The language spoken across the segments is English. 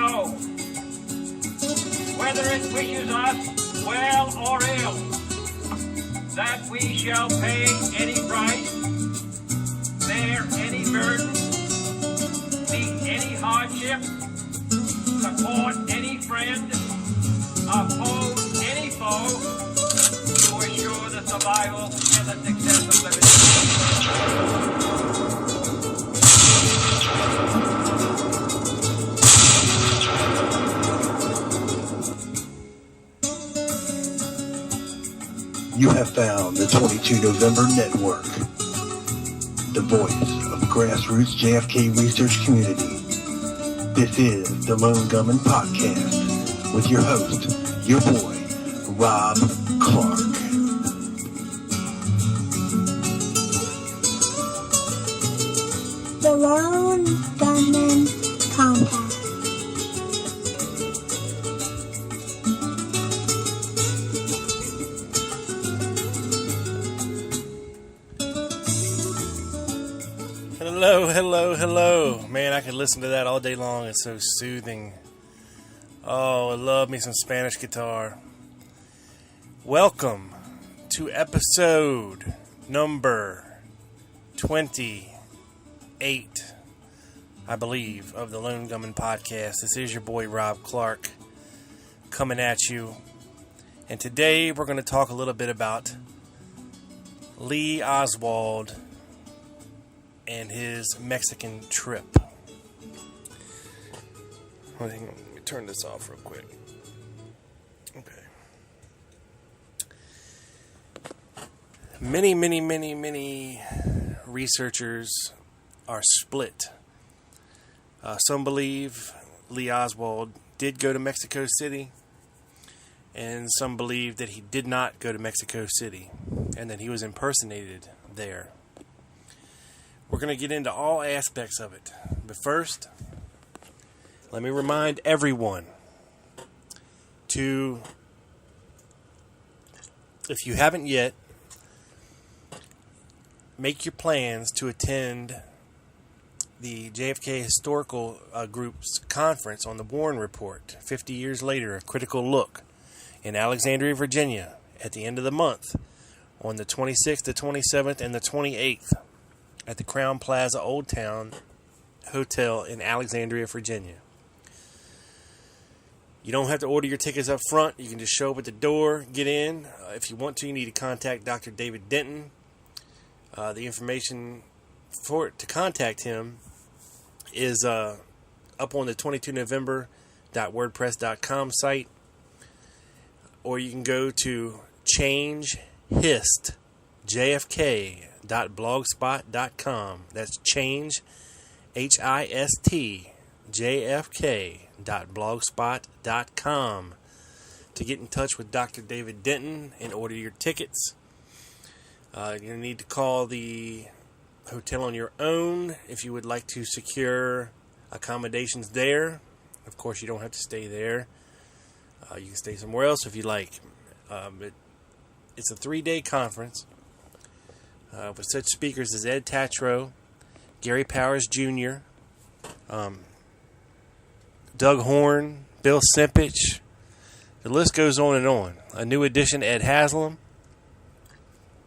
show, whether it wishes us well or ill, that we shall pay any price, bear any burden, meet any hardship, support any friend, oppose any foe, to assure the survival and the success of liberty. You have found the 22 November Network, the voice of the grassroots JFK research community. This is the Lone Gunman Podcast with your host, your boy, Rob Clark. The Lone Gunman Podcast. Hello. Man, I could listen to that all day long. It's so soothing. Oh, I love me some Spanish guitar. Welcome to episode number 28, I believe, of the Lone Gunman Podcast. This is your boy, Rob Clark, coming at you. And today we're going to talk a little bit about Lee Oswald and his Mexican trip. Let me turn this off real quick. Okay. Many researchers are split. Some believe Lee Oswald did go to Mexico City, and some believe that he did not go to Mexico City, and that he was impersonated there. We're going to get into all aspects of it. But first, let me remind everyone to, if you haven't yet, make your plans to attend the JFK Historical Group's conference on the Warren Report, 50 years later, a critical look, in Alexandria, Virginia, at the end of the month, on the 26th, the 27th, and the 28th. At the Crown Plaza Old Town Hotel in Alexandria, Virginia. You don't have to order your tickets up front. You can just show up at the door, get in. If you want to, you need to contact Dr. David Denton. The information to contact him is up on the 22november.wordpress.com site. Or you can go to changehistjfk.blogspot.com. That's change, HIST, JFK.blogspot.com to get in touch with Dr. David Denton and order your tickets. You're going to need to call the hotel on your own if you would like to secure accommodations there. Of course, you don't have to stay there. You can stay somewhere else if you like. It's a 3-day conference with such speakers as Ed Tatro, Gary Powers Jr., Doug Horn, Bill Simpich. The list goes on and on. A new addition, Ed Haslam.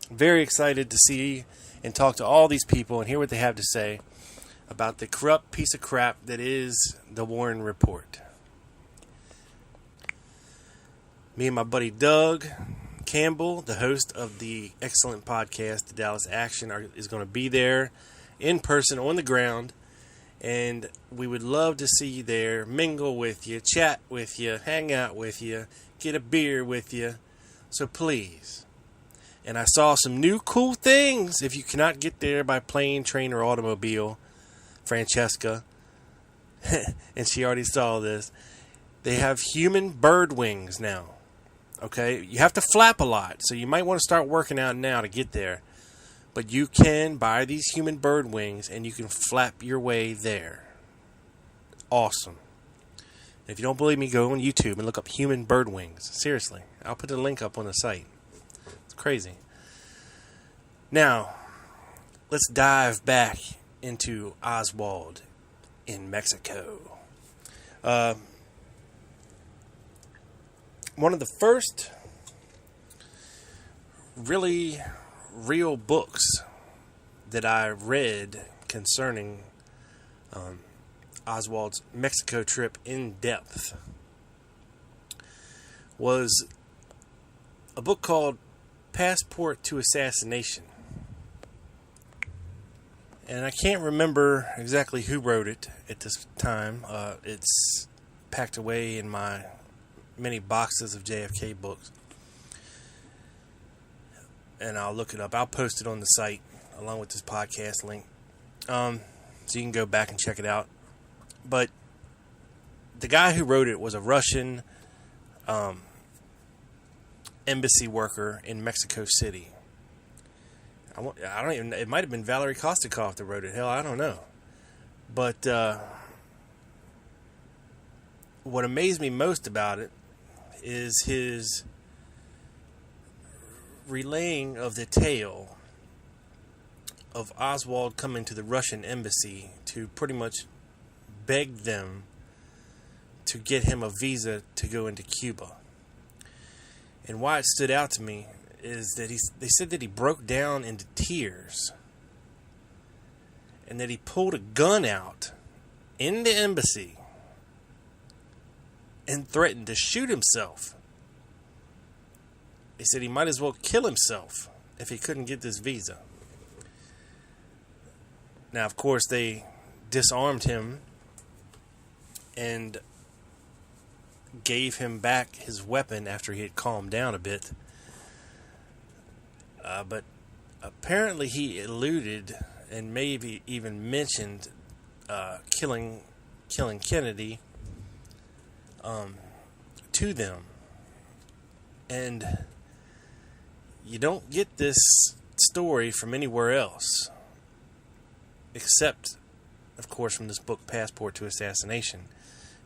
Very excited to see and talk to all these people and hear what they have to say about the corrupt piece of crap that is the Warren Report. Me and my buddy Doug Campbell, the host of the excellent podcast, The Dallas Action, is going to be there in person on the ground. And we would love to see you there, mingle with you, chat with you, hang out with you, get a beer with you. So please. And I saw some new cool things. If you cannot get there by plane, train, or automobile, Francesca, and she already saw this, they have human bird wings now. Okay? You have to flap a lot, so you might want to start working out now to get there. But you can buy these human bird wings, and you can flap your way there. Awesome. And if you don't believe me, go on YouTube and look up human bird wings. Seriously. I'll put the link up on the site. It's crazy. Now, let's dive back into Oswald in Mexico. One of the first really real books that I read concerning Oswald's Mexico trip in depth was a book called Passport to Assassination. And I can't remember exactly who wrote it at this time. It's packed away in my many boxes of JFK books. And I'll look it up. I'll post it on the site along with this podcast link. So you can go back and check it out. But the guy who wrote it was a Russian embassy worker in Mexico City. I don't even. It might have been Valery Kostikov that wrote it. Hell, I don't know. But what amazed me most about it is his relaying of the tale of Oswald coming to the Russian embassy to pretty much beg them to get him a visa to go into Cuba. And why it stood out to me is that they said that he broke down into tears and that he pulled a gun out in the embassy and threatened to shoot himself. He said he might as well kill himself if he couldn't get this visa. Now, of course, they disarmed him and gave him back his weapon after he had calmed down a bit. But apparently he eluded and maybe even mentioned killing Kennedy to them. And you don't get this story from anywhere else, except, of course, from this book, Passport to Assassination,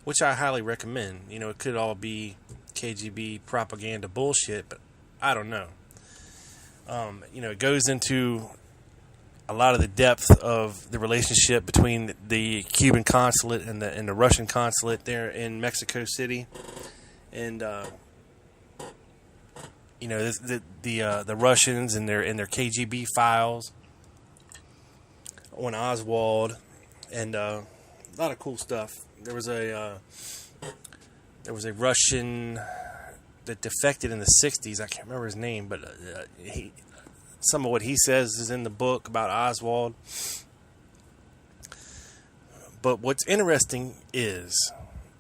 which I highly recommend. You know, it could all be KGB propaganda bullshit, but I don't know. You know, it goes into a lot of the depth of the relationship between the Cuban consulate and the Russian consulate there in Mexico City, and you know, the Russians and their KGB files on Oswald, and a lot of cool stuff. There was a Russian that defected in the 60s. I can't remember his name, but some of what he says is in the book about Oswald. But what's interesting is,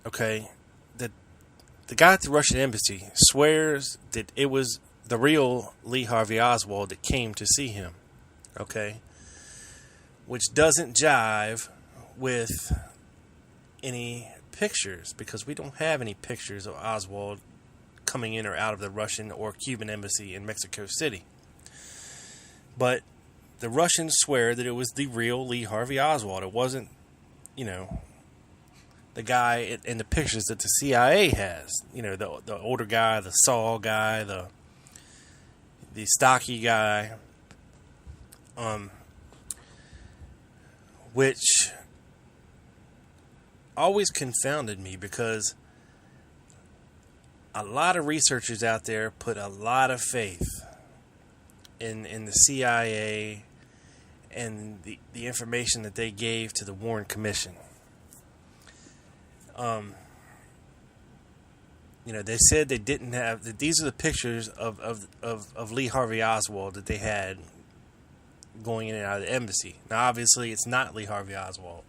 okay, that the guy at the Russian embassy swears that it was the real Lee Harvey Oswald that came to see him, okay, which doesn't jive with any pictures, because we don't have any pictures of Oswald coming in or out of the Russian or Cuban embassy in Mexico City. But the Russians swear that it was the real Lee Harvey Oswald. It wasn't, you know, the guy in the pictures that the CIA has. You know, the older guy, the Saul guy, the stocky guy, which always confounded me, because a lot of researchers out there put a lot of faith in the CIA and the information that they gave to the Warren Commission. You know, they said they didn't have that. These are the pictures of Lee Harvey Oswald that they had going in and out of the embassy. Now, obviously, it's not Lee Harvey Oswald.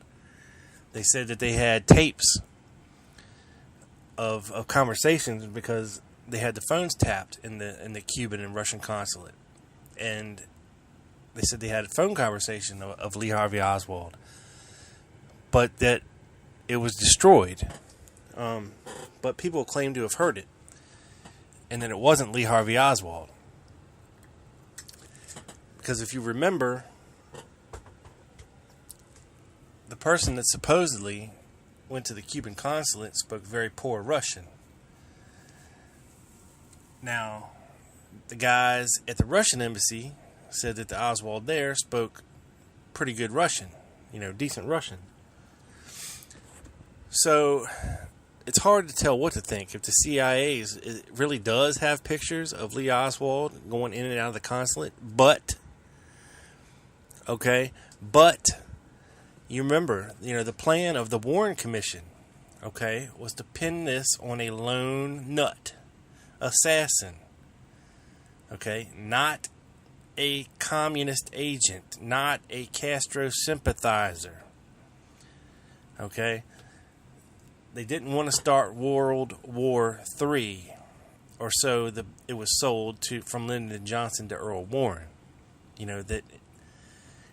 They said that they had tapes of conversations because they had the phones tapped in the Cuban and Russian consulate, and they said they had a phone conversation of Lee Harvey Oswald, but that it was destroyed. But people claim to have heard it, and that it wasn't Lee Harvey Oswald. Because if you remember, the person that supposedly went to the Cuban consulate spoke very poor Russian. Now, the guys at the Russian embassy said that the Oswald there spoke pretty good Russian, you know, decent Russian. So it's hard to tell what to think. If the CIA really does have pictures of Lee Oswald going in and out of the consulate, but you remember, the plan of the Warren Commission, was to pin this on a lone nut, assassin, not a communist agent, not a Castro sympathizer, They didn't want to start World War III, or so it was sold from Lyndon Johnson to Earl Warren. That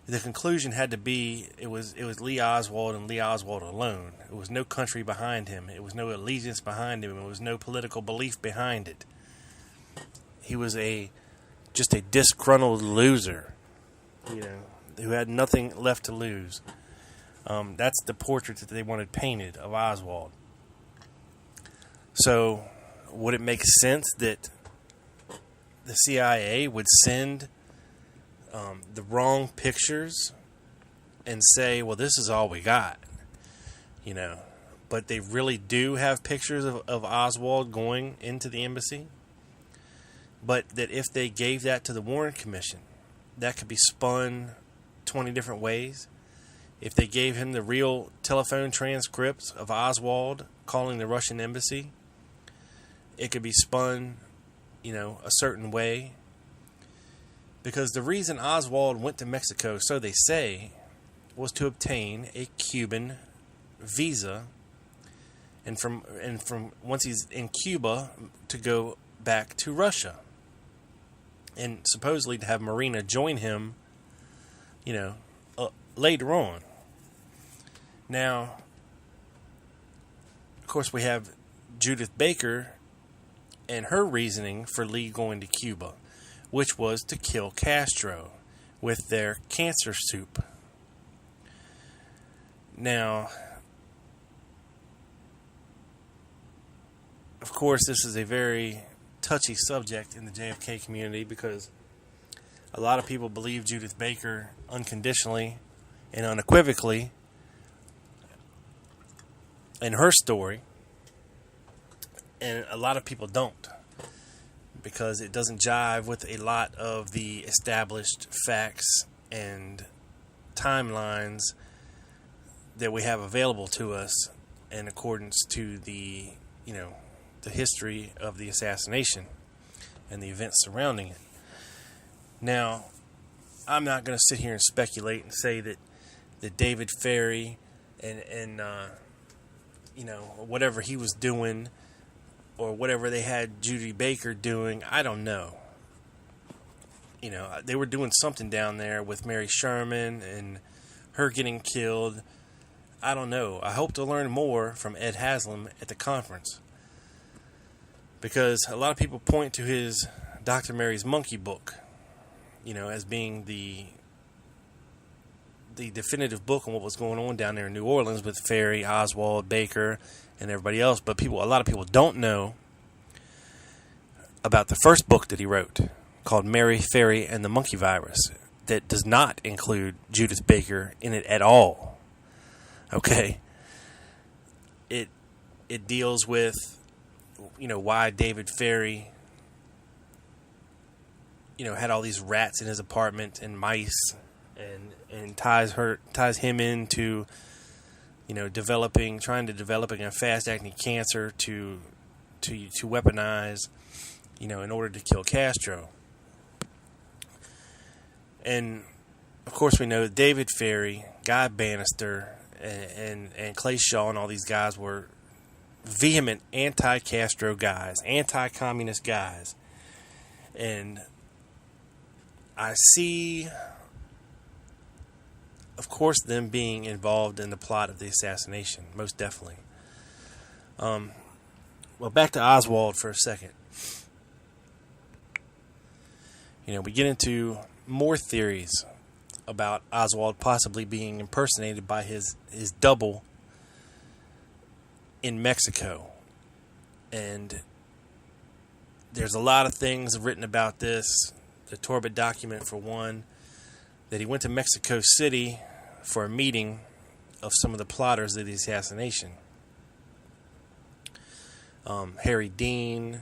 the conclusion had to be it was Lee Oswald and Lee Oswald alone. It was no country behind him. It was no allegiance behind him. It was no political belief behind it. He was just a disgruntled loser, who had nothing left to lose. That's the portrait that they wanted painted of Oswald. So, would it make sense that the CIA would send the wrong pictures and say, well, this is all we got, but they really do have pictures of Oswald going into the embassy? But that if they gave that to the Warren Commission, that could be spun 20 different ways. If they gave him the real telephone transcripts of Oswald calling the Russian embassy, it could be spun, a certain way. Because the reason Oswald went to Mexico, so they say, was to obtain a Cuban visa, and from once he's in Cuba, to go back to Russia, and supposedly to have Marina join him, later on. Now, of course, we have Judith Baker and her reasoning for Lee going to Cuba, which was to kill Castro with their cancer soup. Now, of course, this is a very touchy subject in the JFK community because a lot of people believe Judith Baker unconditionally and unequivocally in her story, and a lot of people don't, because it doesn't jive with a lot of the established facts and timelines that we have available to us in accordance to the history of the assassination and the events surrounding it. Now, I'm not going to sit here and speculate and say that David Ferry and whatever he was doing or whatever they had Judy Baker doing, I don't know. They were doing something down there with Mary Sherman and her getting killed. I don't know. I hope to learn more from Ed Haslam at the conference, because a lot of people point to his Dr. Mary's Monkey book, as being the definitive book on what was going on down there in New Orleans with Ferry, Oswald, Baker, and everybody else. But a lot of people don't know about the first book that he wrote, called Mary, Ferry, and the Monkey Virus, that does not include Judith Baker in it at all. Okay? It deals with, why David Ferry, had all these rats in his apartment and mice, and ties him into, trying to developing a fast-acting cancer to weaponize, in order to kill Castro. And of course, we know that David Ferry, Guy Bannister, and Clay Shaw, and all these guys were vehement anti-Castro guys, anti-communist guys, and I see, of course, them being involved in the plot of the assassination, most definitely. Well, back to Oswald for a second. We get into more theories about Oswald possibly being impersonated by his double in Mexico. And there's a lot of things written about this. The Torbett document, for one, that he went to Mexico City for a meeting of some of the plotters of the assassination. Harry Dean,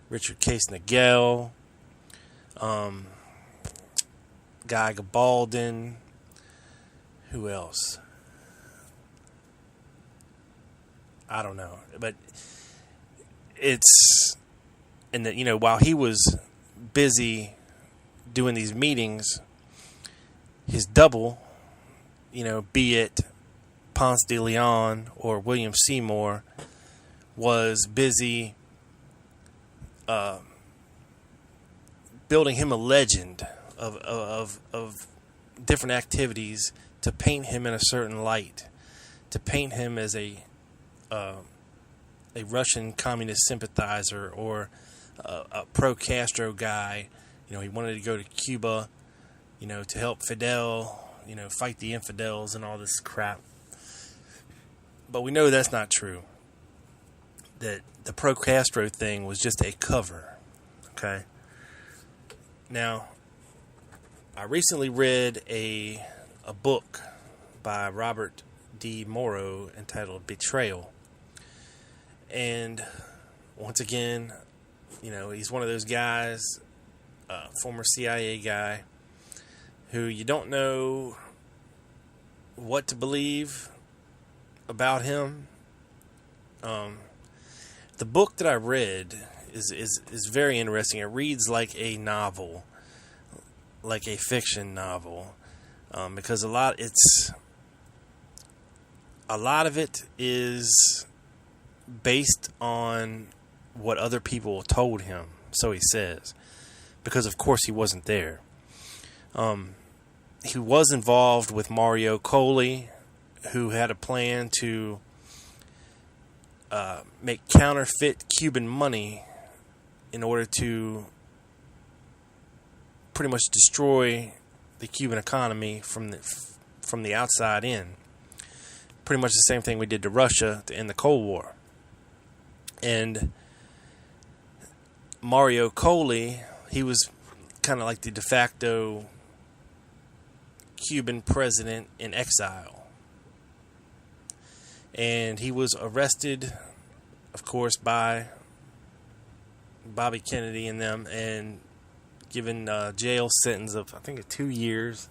Richard Case Nagel, Guy Gabaldon. Who else? I don't know. But it's... And that, while he was busy doing these meetings, his double, be it Ponce de Leon or William Seymour, was busy building him a legend of different activities to paint him in a certain light, to paint him as a Russian communist sympathizer or a pro-Castro guy. He wanted to go to Cuba, to help Fidel, fight the infidels and all this crap. But we know that's not true. That the pro-Castro thing was just a cover. Okay? Now, I recently read a book by Robert D. Muro entitled Betrayal. And once again, he's one of those guys, former CIA guy, who you don't know what to believe about him. The book that I read is very interesting. It reads like a novel, like a fiction novel, because a lot of it is based on what other people told him, so he says, because of course he wasn't there. He was involved with Mario Colli, who had a plan to make counterfeit Cuban money in order to pretty much destroy the Cuban economy from the outside in. Pretty much the same thing we did to Russia to end the Cold War. And Mario Colli, he was kind of like the de facto Cuban president in exile. And he was arrested, of course, by Bobby Kennedy and them, and given a jail sentence of, I think, 2 years,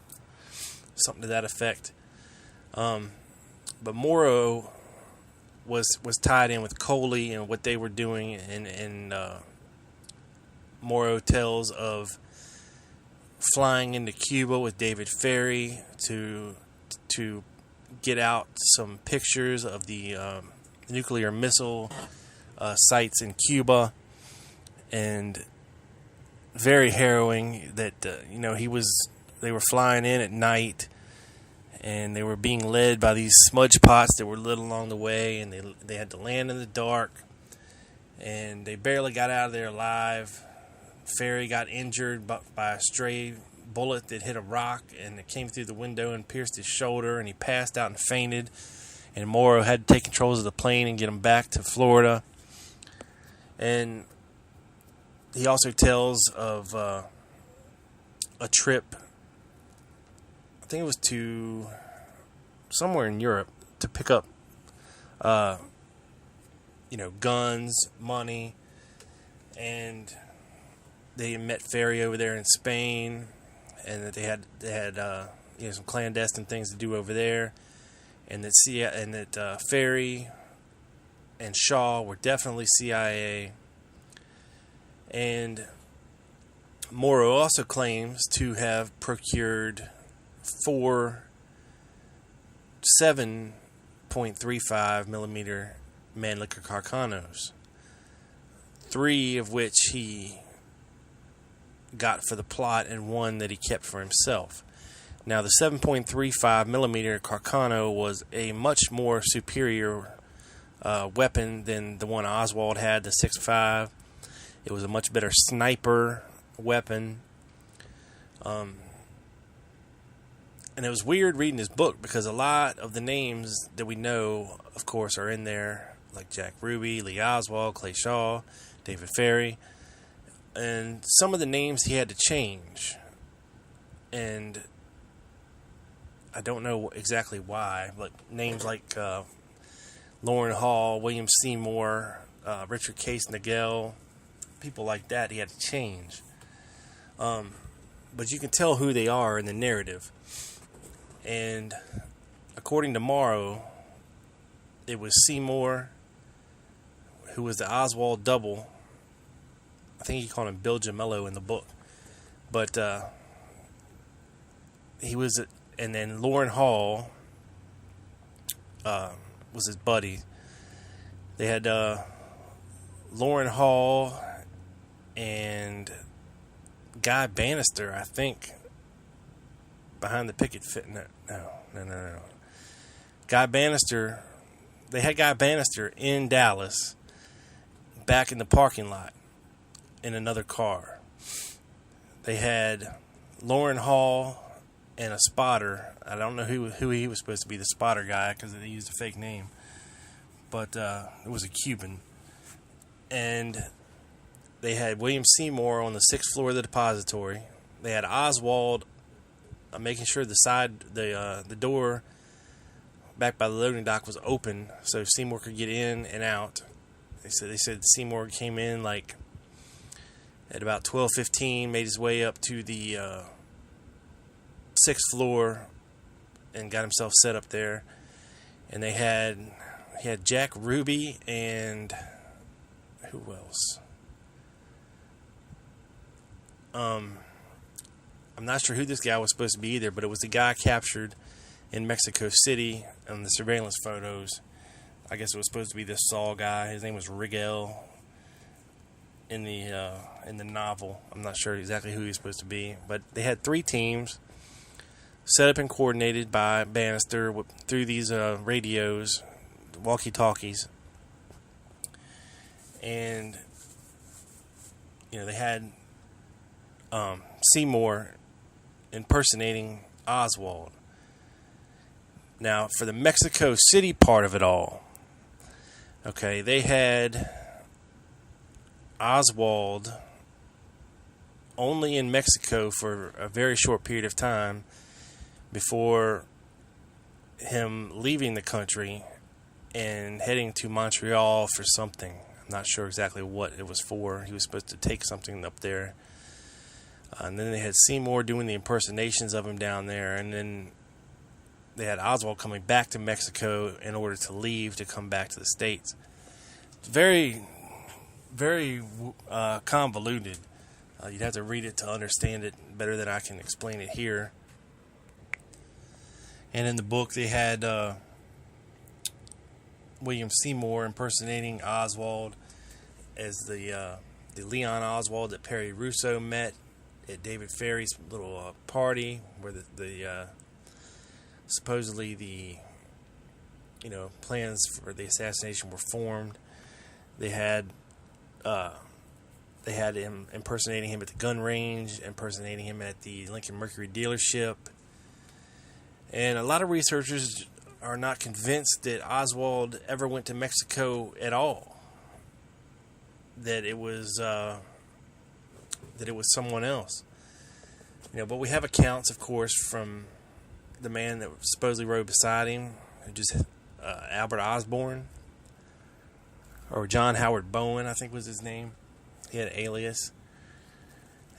something to that effect. But Muro was tied in with Colli and what they were doing, and Muro tells of flying into Cuba with David Ferry to get out some pictures of the nuclear missile sites in Cuba, and very harrowing that they were flying in at night, and they were being led by these smudge pots that were lit along the way, and they had to land in the dark, and they barely got out of there alive. Ferry got injured by a stray bullet that hit a rock, and it came through the window and pierced his shoulder, and he passed out and fainted, and Muro had to take controls of the plane and get him back to Florida. And he also tells of a trip, I think it was to somewhere in Europe, to pick up guns, money, and they met Ferry over there in Spain, and that they had some clandestine things to do over there, and that Ferry and Shaw were definitely CIA. And Muro also claims to have procured 4 7.35 millimeter Mannlicher Carcanos, 3 of which he got for the plot and 1 that he kept for himself. Now, the 7.35 millimeter Carcano was a much more superior weapon than the one Oswald had, the 6.5. It was a much better sniper weapon. And it was weird reading his book, because a lot of the names that we know, of course, are in there, like Jack Ruby, Lee Oswald, Clay Shaw, David Ferry. And some of the names he had to change. And I don't know exactly why, but names like Lauren Hall, William Seymour, Richard Case Nagel, people like that, he had to change. But you can tell who they are in the narrative. And according to Muro, it was Seymour, who was the Oswald Double. I think he called him Bill Jamello in the book. But he was, and then Lauren Hall was his buddy. They had Lauren Hall and Guy Bannister, I think, behind the picket fence. No. Guy Bannister, they had Guy Bannister in Dallas, back in the parking lot, in another car. They had Lauren Hall and a spotter. I don't know who he was supposed to be, the spotter guy, because they used a fake name. But it was a Cuban. And they had William Seymour on the 6th floor of the depository. They had Oswald making sure the door back by the loading dock was open so Seymour could get in and out. They said Seymour came in like at about 12:15, made his way up to the 6th floor and got himself set up there. And he had Jack Ruby and who else? I'm not sure who this guy was supposed to be either, but it was the guy captured in Mexico City on the surveillance photos. I guess it was supposed to be this Saul guy. His name was Rigel in the novel. I'm not sure exactly who he was supposed to be, but they had 3 teams set up and coordinated by Bannister through these radios, walkie-talkies, and they had Seymour impersonating Oswald. Now, for the Mexico City part of it all, okay, they had Oswald only in Mexico for a very short period of time before him leaving the country and heading to Montreal for something. I'm not sure exactly what it was for. He was supposed to take something up there. And then they had Seymour doing the impersonations of him down there. And then they had Oswald coming back to Mexico in order to leave to come back to the States. Very, very convoluted. You'd have to read it to understand it better than I can explain it here. And in the book, they had William Seymour impersonating Oswald as the Leon Oswald that Perry Russo met at David Ferry's little party where the supposedly the plans for the assassination were formed. They had him impersonating him at the gun range, impersonating him at the Lincoln Mercury dealership. And a lot of researchers are not convinced that Oswald ever went to Mexico at all. That it was someone else. But we have accounts, of course, from the man that supposedly rode beside him, just Albert Osborne, or John Howard Bowen, I think was his name. He had an alias.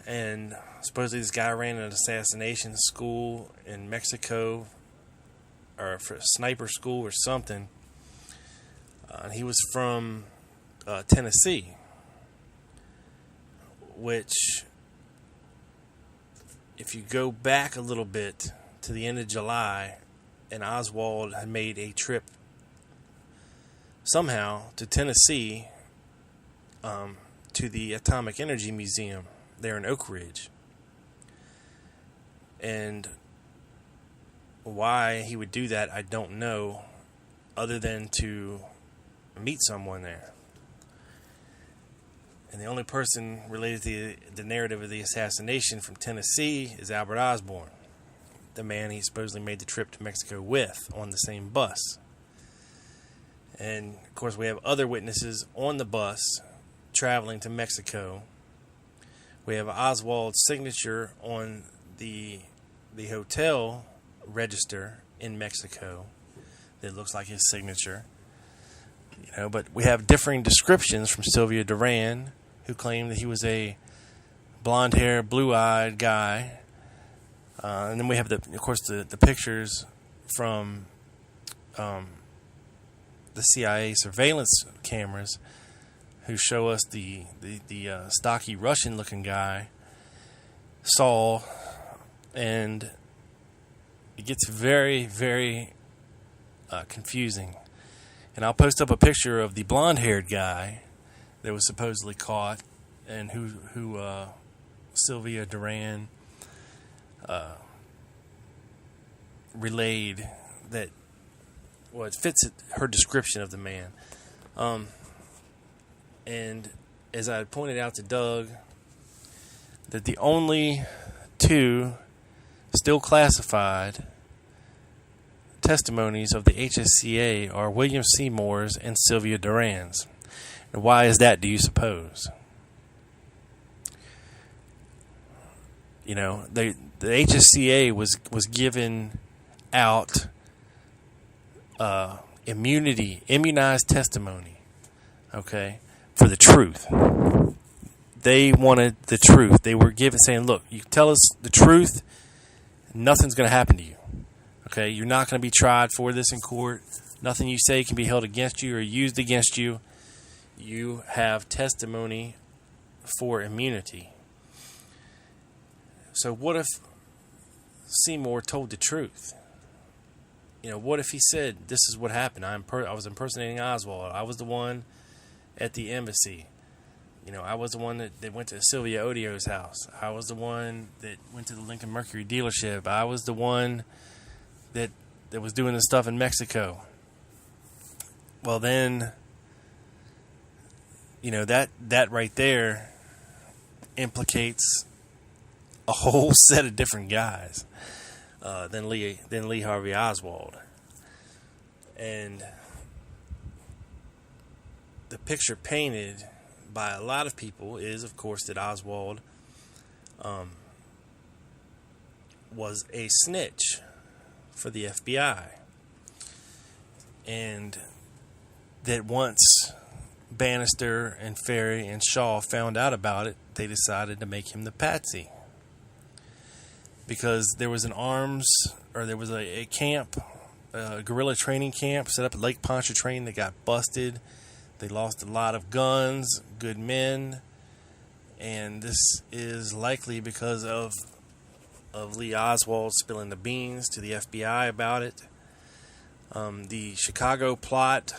And supposedly this guy ran an assassination school in Mexico, or for a sniper school or something. He was from Tennessee, which, if you go back a little bit to the end of July, and Oswald had made a trip somehow to Tennessee to the Atomic Energy Museum there in Oak Ridge. And why he would do that, I don't know, other than to meet someone there. And the only person related to the narrative of the assassination from Tennessee is Albert Osborne, the man he supposedly made the trip to Mexico with on the same bus. And, of course, we have other witnesses on the bus traveling to Mexico. We have Oswald's signature on the hotel register in Mexico that looks like his signature. But we have differing descriptions from Sylvia Duran, who claimed that he was a blonde-haired, blue-eyed guy. And then we have, of course, the pictures from the CIA surveillance cameras, who show us the stocky Russian-looking guy, Saul, and it gets very, very confusing. And I'll post up a picture of the blonde-haired guy that was supposedly caught, and who Sylvia Duran relayed that, well, it fits her description of the man. And as I pointed out to Doug, that the only two still classified testimonies of the HSCA are William Seymour's and Sylvia Duran's. And why is that, do you suppose? The HSCA was given out immunized testimony, okay, for the truth. They wanted the truth. They were saying, look, you tell us the truth, nothing's going to happen to you. Okay, you're not going to be tried for this in court. Nothing you say can be held against you or used against you. You have testimony for immunity. So what if Seymour told the truth? What if he said, this is what happened. I was impersonating Oswald. I was the one at the embassy. I was the one that went to Sylvia Odio's house. I was the one that went to the Lincoln Mercury dealership. I was the one that was doing the stuff in Mexico. Well, then, that right there implicates a whole set of different guys than Lee Harvey Oswald. And the picture painted by a lot of people is, of course, that Oswald was a snitch for the FBI. And that once Bannister and Ferry and Shaw found out about it, they decided to make him the patsy. Because there was a camp, a guerrilla training camp set up at Lake Pontchartrain that got busted. They lost a lot of guns, good men, and this is likely because of Lee Oswald spilling the beans to the FBI about it. The Chicago plot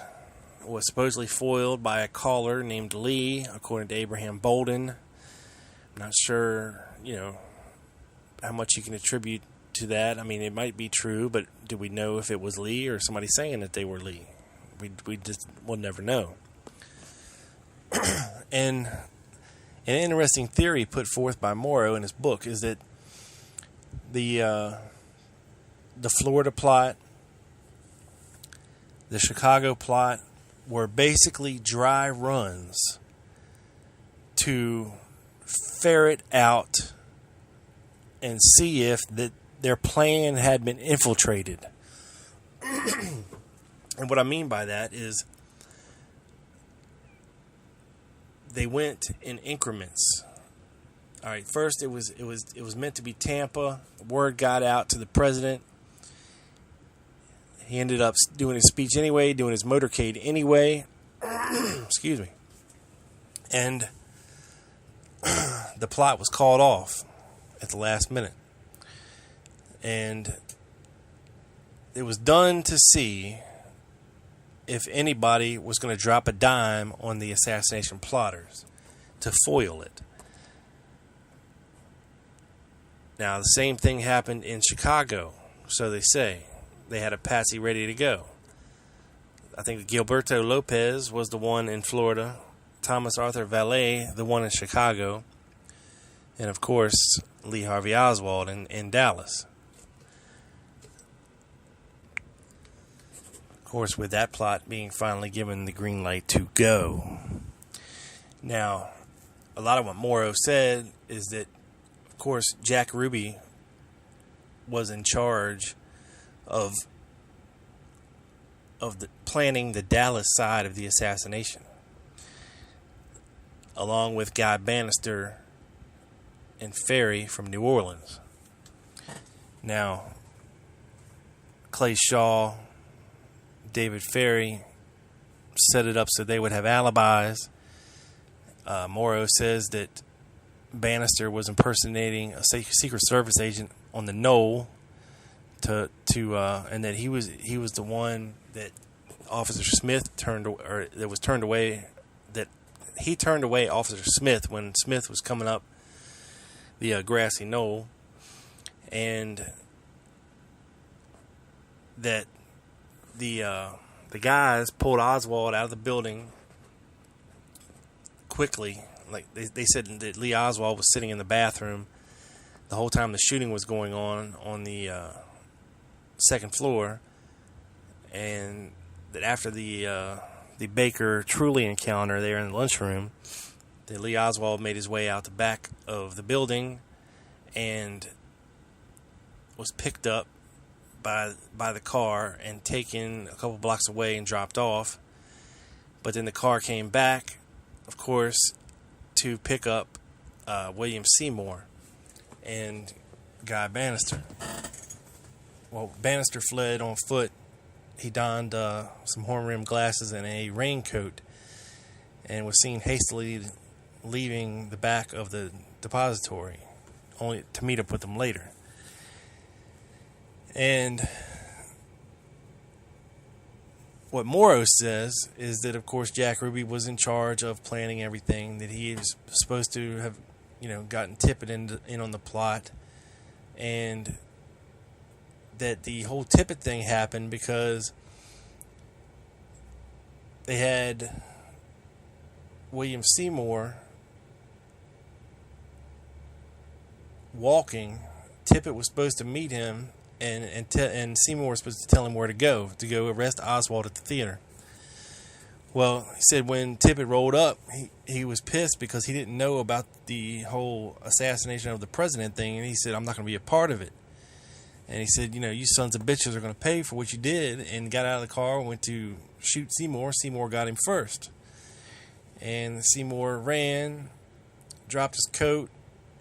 was supposedly foiled by a caller named Lee, according to Abraham Bolden. I'm not sure, how much you can attribute to that. I mean, it might be true, but do we know if it was Lee or somebody saying that they were Lee? We'll never know. And an interesting theory put forth by Muro in his book is that the Florida plot, the Chicago plot, were basically dry runs to ferret out and see if their plan had been infiltrated. And what I mean by that is they went in increments. All right, first it was meant to be Tampa. Word got out to the president. He ended up doing his speech anyway, doing his motorcade anyway. Excuse me. And the plot was called off at the last minute. And it was done to see if anybody was going to drop a dime on the assassination plotters to foil it. Now, the same thing happened in Chicago, so they say. They had a patsy ready to go. I think Gilberto Lopez was the one in Florida, Thomas Arthur Valet, the one in Chicago, and, of course, Lee Harvey Oswald in Dallas. Of course, with that plot being finally given the green light to go. Now, a lot of what Muro said is that, of course, Jack Ruby was in charge of of the planning the Dallas side of the assassination, along with Guy Bannister and Ferry from New Orleans. Now, Clay Shaw, David Ferry set it up so they would have alibis. Muro says that Bannister was impersonating a Secret Service agent on the Knoll, and that he was the one that Officer Smith turned away. That he turned away Officer Smith when Smith was coming up the grassy knoll, and that the guys pulled Oswald out of the building quickly. Like they said that Lee Oswald was sitting in the bathroom the whole time the shooting was going on the second floor, and that after the Baker Truly encounter there in the lunchroom, that Lee Oswald made his way out the back of the building and was picked up by the car and taken a couple blocks away and dropped off. But then the car came back, of course, to pick up William Seymour and Guy Bannister. Well, Bannister fled on foot. He donned some horn-rimmed glasses and a raincoat and was seen hastily leaving the back of the depository, only to meet up with them later. And what Muro says is that, of course, Jack Ruby was in charge of planning everything, that he was supposed to have, gotten Tippett in on the plot, and that the whole Tippett thing happened because they had William Seymour walking. Tippett was supposed to meet him, and Seymour was supposed to tell him where to go arrest Oswald at the theater. Well, he said when Tippett rolled up, he was pissed because he didn't know about the whole assassination of the president thing, and he said, I'm not going to be a part of it. And he said, you sons of bitches are going to pay for what you did, and got out of the car, went to shoot Seymour. Seymour got him first. And Seymour ran, dropped his coat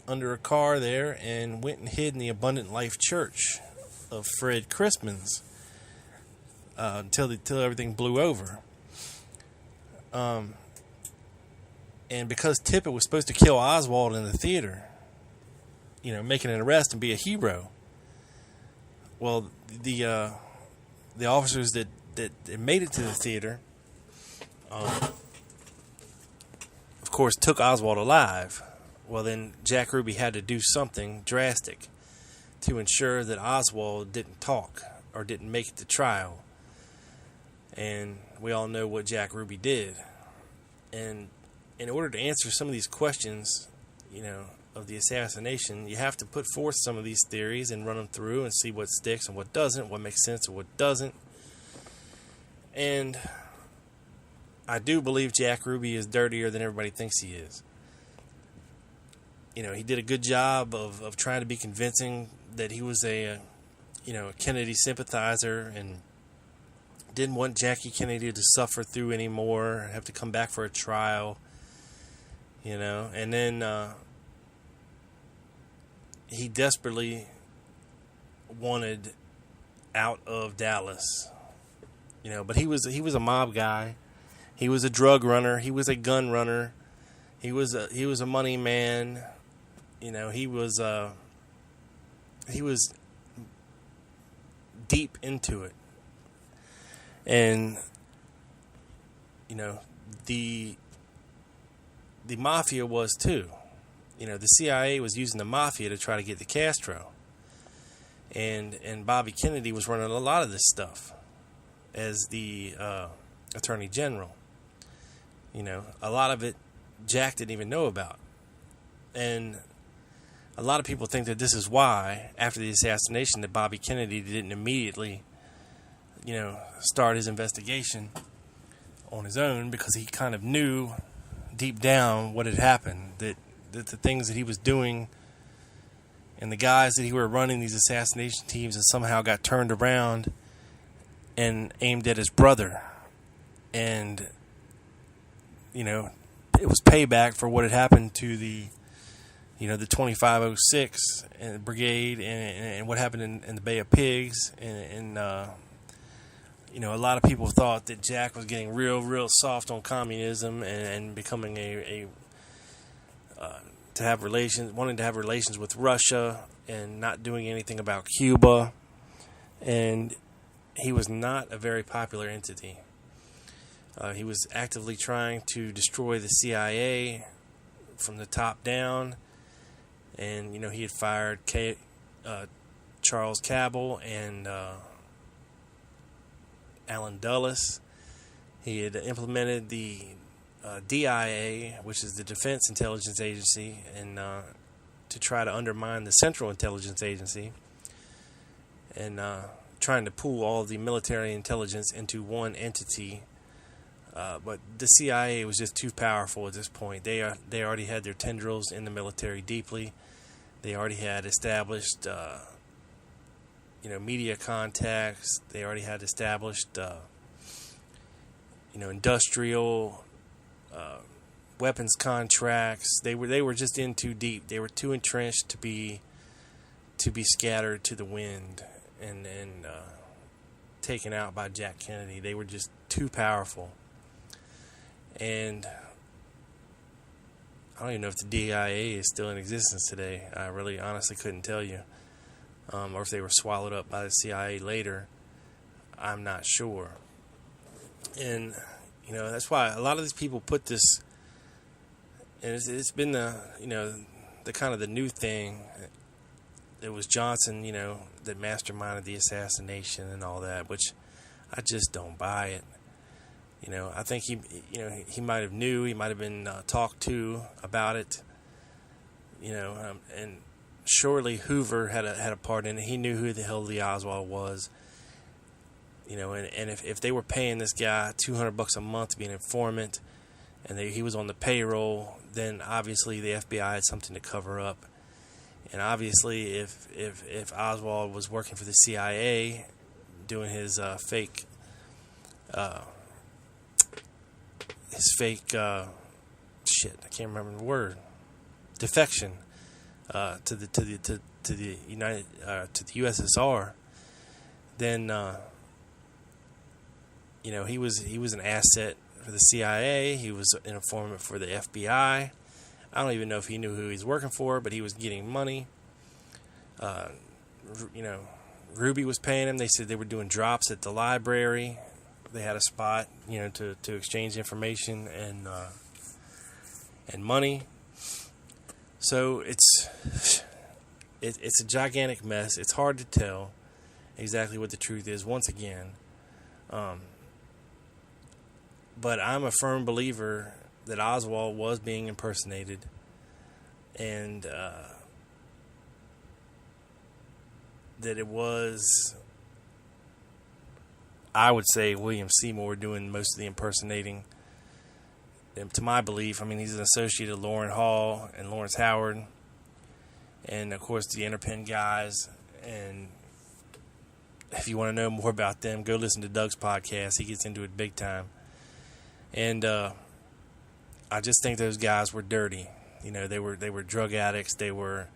under a car there, and went and hid in the Abundant Life Church of Fred Crispin's until everything blew over. And because Tippett was supposed to kill Oswald in the theater, making an arrest and be a hero, well, the officers that made it to the theater, of course, took Oswald alive. Well, then Jack Ruby had to do something drastic to ensure that Oswald didn't talk or didn't make it to trial. And we all know what Jack Ruby did. And in order to answer some of these questions, of the assassination, you have to put forth some of these theories and run them through and see what sticks and what doesn't, what makes sense and what doesn't. And I do believe Jack Ruby is dirtier than everybody thinks he is. He did a good job of trying to be convincing that he was a Kennedy sympathizer and didn't want Jackie Kennedy to suffer through anymore, have to come back for a trial, and then he desperately wanted out of Dallas, but he was a mob guy. He was a drug runner. He was a gun runner. He was a money man. He was deep into it. And the mafia was too. The CIA was using the mafia to try to get to Castro. And Bobby Kennedy was running a lot of this stuff as the Attorney General. A lot of it Jack didn't even know about. And a lot of people think that this is why, after the assassination, that Bobby Kennedy didn't immediately, start his investigation on his own, because he kind of knew deep down what had happened, that the things that he was doing and the guys that he were running these assassination teams and somehow got turned around and aimed at his brother. And, you know, it was payback for what had happened to the 2506 and brigade and what happened in the Bay of Pigs. And you know, a lot of people thought that Jack was getting real soft on communism and becoming wanting to have relations with Russia and not doing anything about Cuba. And he was not a very popular entity. He was actively trying to destroy the CIA from the top down. And, you know, he had fired Charles Cabell and Alan Dulles. He had implemented the DIA, which is the Defense Intelligence Agency, and to try to undermine the Central Intelligence Agency, and trying to pool all of the military intelligence into one entity. But the CIA was just too powerful at this point. They already had their tendrils in the military deeply. They already had established, media contacts. They already had established, industrial weapons contracts. They were just in too deep. They were too entrenched to be scattered to the wind and taken out by Jack Kennedy. They were just too powerful. And I don't even know if the DIA is still in existence today. I really honestly couldn't tell you. Or if they were swallowed up by the CIA later. I'm not sure. And, you know, that's why a lot of these people put this, and it's been the kind of the new thing. It was Johnson, that masterminded the assassination and all that, which I just don't buy it. I think he might have knew, he might have been talked to about it, and surely Hoover had a part in it. He knew who the hell Lee Oswald was, and if they were paying this guy $200 a month to be an informant, and he was on the payroll, then obviously the FBI had something to cover up. And obviously, if Oswald was working for the CIA, doing his fake shit, I can't remember the word, defection to the USSR, then he was an asset for the CIA. He was an informant for the FBI. I don't even know if he knew who he was working for, but he was getting money. Ruby was paying him. They said they were doing drops at the library. They had a spot, to exchange information and money. So it's a gigantic mess. It's hard to tell exactly what the truth is once again. But I'm a firm believer that Oswald was being impersonated, and that it was, I would say, William Seymour doing most of the impersonating. And to my belief, I mean, he's an associate of Lauren Hall and Lawrence Howard, and of course the Interpen guys. And if you want to know more about them, go listen to Doug's podcast. He gets into it big time. And I just think those guys were dirty. They were drug addicts. They were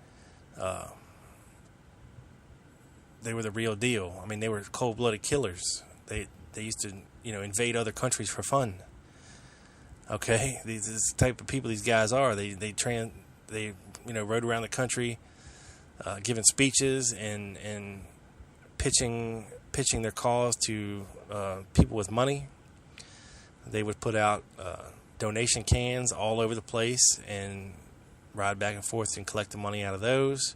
the real deal. I mean, they were cold-blooded killers. They used to invade other countries for fun. Okay, this type of people these guys are. They rode around the country, giving speeches and pitching their cause to people with money. They would put out donation cans all over the place and ride back and forth and collect the money out of those.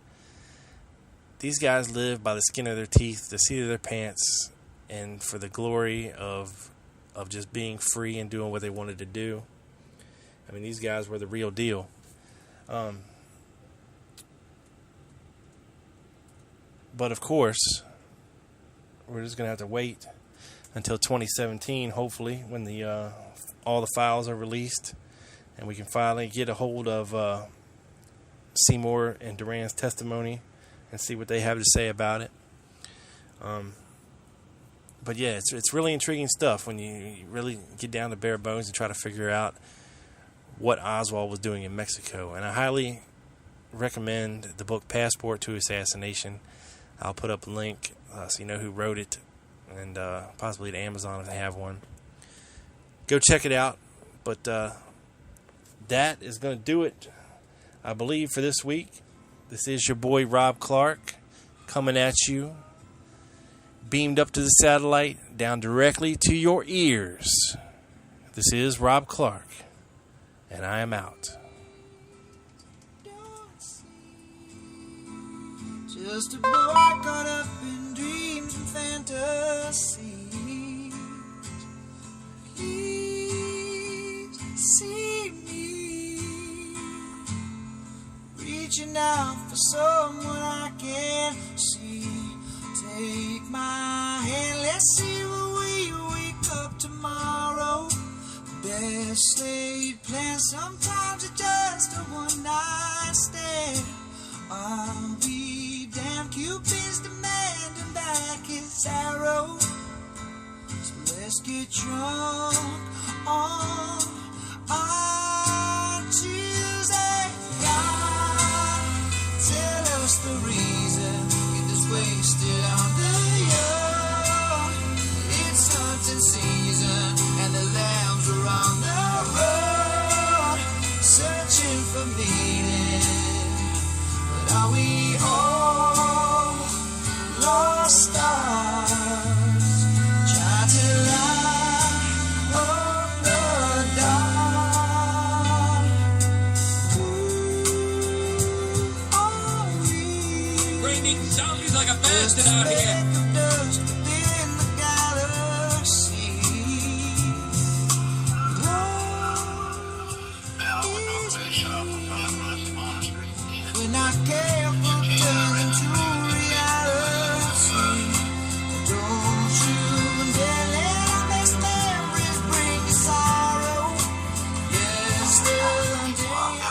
These guys live by the skin of their teeth, the seat of their pants, and for the glory of just being free and doing what they wanted to do. I mean, these guys were the real deal. But of course, we're just going to have to wait until 2017, hopefully, when all the files are released and we can finally get a hold of Seymour and Duran's testimony and see what they have to say about it. But yeah, it's really intriguing stuff when you really get down to bare bones and try to figure out what Oswald was doing in Mexico. And I highly recommend the book Passport to Assassination. I'll put up a link so you know who wrote it, and possibly to Amazon if they have one. Go check it out. But that is going to do it, I believe, for this week. This is your boy Rob Clark coming at you, beamed up to the satellite, down directly to your ears. This is Rob Clark, and I am out. Just a boy caught up in dreams and fantasies. Please see me, reaching out for someone I can see. Take my hand, let's see where we wake up tomorrow. Best laid plans, sometimes it's just a one-night stand. I'll be damned, Cupid's demanding back his arrow. So let's get drunk on Tuesday. God, tell us the reason get us wasted on the young. It's hunting season and the lambs are on the road, searching for meaning. Are we all lost stars, trying to light up the dark? Are we Raining zombies like a bastard out here. speck of dust within the galaxy? When I careful turns into reality, don't you dare let our best memories bring you sorrow. Yesterday,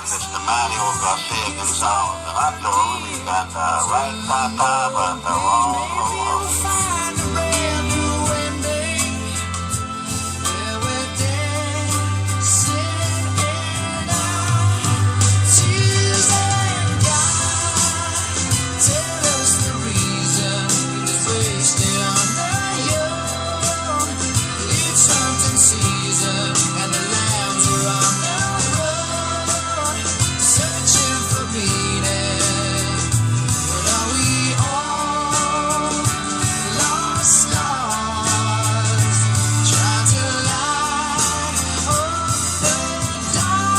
It's the manual Garcia Gonzalez, and I told him he got the right papa, but the wrong we'll find a brand new ending. Where we're dancing in our Tuesday. Tell us the reason it's wasted on the young. It's hunting season and the lambs are on the road, searching for meaning. But are we all lost stars, trying to light up the dark?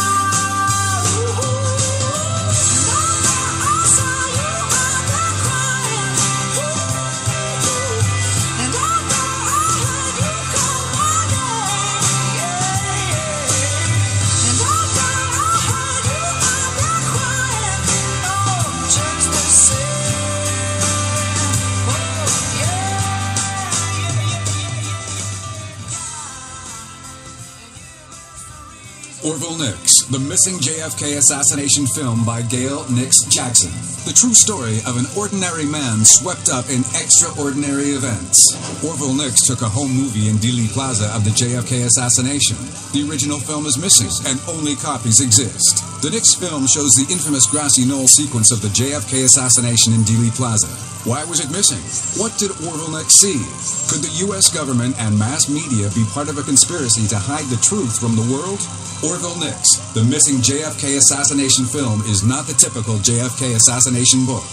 I saw you out there crying, and I know I heard you call my name, and I know I heard you out there crying, oh, just the same, oh, Orville Nix, The Missing JFK Assassination Film by Gail Nix Jackson. The true story of an ordinary man swept up in extraordinary events. Orville Nix took a home movie in Dealey Plaza of the JFK assassination. The original film is missing, and only copies exist. The Nix film shows the infamous grassy knoll sequence of the JFK assassination in Dealey Plaza. Why was it missing? What did Orville Nix see? Could the U.S. government and mass media be part of a conspiracy to hide the truth from the world? Orville Nix, The Missing JFK Assassination Film, is not the typical JFK assassination book.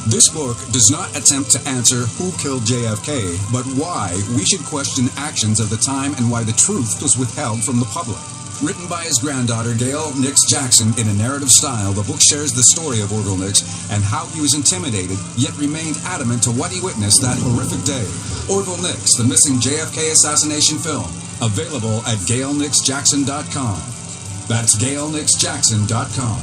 This book does not attempt to answer who killed JFK, but why we should question actions of the time and why the truth was withheld from the public. Written by his granddaughter, Gail Nix Jackson, in a narrative style, the book shares the story of Orville Nix and how he was intimidated, yet remained adamant to what he witnessed that horrific day. Orville Nix, The Missing JFK Assassination Film, available at GailNixJackson.com. That's GailNixJackson.com.